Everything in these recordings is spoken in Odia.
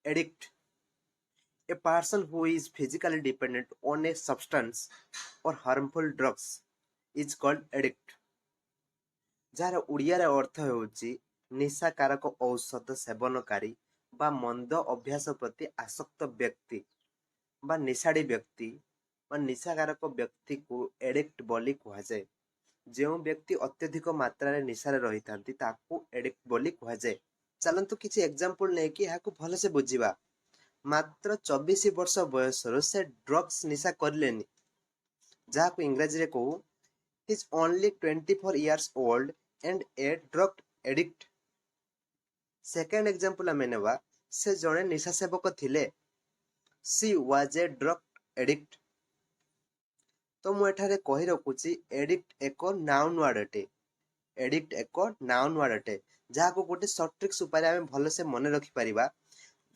Addict. A person who is physically dependent on a substance or harmful drugs is called addict. ଯାହାର ଓଡ଼ିଆରେ ଅର୍ଥ ହେଉଛି ନିଶାକାରକ ଔଷଧ ସେବନକାରୀ ବା ମନ୍ଦ ଅଭ୍ୟାସ ପ୍ରତି ଆସକ୍ତ ବ୍ୟକ୍ତି ବା ନିଶାଡୀ ବ୍ୟକ୍ତି ବା ନିଶାକାରକ ବ୍ୟକ୍ତିକୁ ଏଡିକ୍ଟ ବୋଲି କୁହାଯାଏ। ଯେଉଁ ବ୍ୟକ୍ତି ଅତ୍ୟଧିକ ମାତ୍ରାରେ ନିଶାରେ ରହିଥାନ୍ତି ତାକୁ ଏଡିକ୍ଟ ବୋଲି କୁହାଯାଏ। ଚାଲନ୍ତୁ କିଛି ଏକ୍ସାମ୍ପଲ ନେଇକି ଏହାକୁ ଭଲସେ ବୁଝିବା। ମାତ୍ର 24 ବର୍ଷ ବୟସରୁ ସେ ଡ୍ରଗ୍ସ ନିଶା କରିଲେନି, ଯାହାକୁ ଇଂରାଜୀରେ କହୁ is only 24 years old and a drug addict. Second example ଆମେ ନେବା, ସେ ଜଣେ ନିଶା ସେବକ ଥିଲେ। she was a drug addict. ତ ମୁଁ ଏଠାରେ କହି ରଖୁଛି ଏଡିକ୍ଟ ଏକ ନାଉନ୍ ୱାର୍ଡ ଅଟେ। ଏଡିକ୍ଟ ଏକ ନାଉନ୍ ୱାର୍ଡ ଅଟେ, ଯାହାକୁ ଗୋଟେ ସର୍ଟ ଟ୍ରିକ୍ସ ଉପାୟରେ ଆମେ ଭଲସେ ମନେ ରଖିପାରିବା।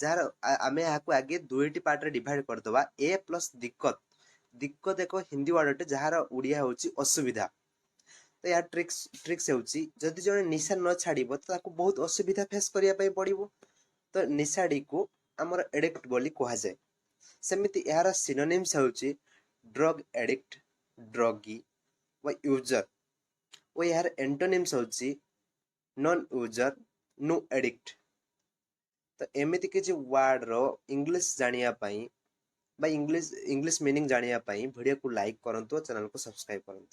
ଯାହାର ଆମେ ଏହାକୁ ଆଗେ ଦୁଇଟି ପାର୍ଟରେ ଡିଭାଇଡ କରିଦେବା। ଏ ପ୍ଲସ୍ ଦିକ୍କତ। ଦିକ୍କତ ଏକ ହିନ୍ଦୀ ୱାର୍ଡ ଅଟେ, ଯାହାର ଓଡ଼ିଆ ହେଉଛି ଅସୁବିଧା। ତ ଏହା ଟ୍ରିକ୍ସ ହେଉଛି ଯଦି ଜଣେ ନିଶା ନ ଛାଡ଼ିବ ତ ତାକୁ ବହୁତ ଅସୁବିଧା ଫେସ୍ କରିବା ପାଇଁ ପଡ଼ିବ। ତ ନିଶାଡିକୁ ଆମର ଏଡିକ୍ଟ ବୋଲି କୁହାଯାଏ। ସେମିତି ଏହାର ସିନୋନିମ୍ସ ହେଉଛି ଡ୍ରଗ ଏଡିକ୍ଟ, ଡ୍ରଗି ବା ୟୁଜର, ଓ ଏହାର ଏଣ୍ଟୋନିମ୍ସ ହେଉଛି ନନ୍ ୟୁଜର, ନୋ ଏଡିକ୍ଟ। ତ ଏମିତି କିଛି ୱାର୍ଡର ଇଂଲିଶ ଜାଣିବା ପାଇଁ ବା ଇଂଲିଶ ମିନିଂ ଜାଣିବା ପାଇଁ ଭିଡ଼ିଓକୁ ଲାଇକ୍ କରନ୍ତୁ ଓ ଚ୍ୟାନେଲକୁ ସବସ୍କ୍ରାଇବ୍ କରନ୍ତୁ।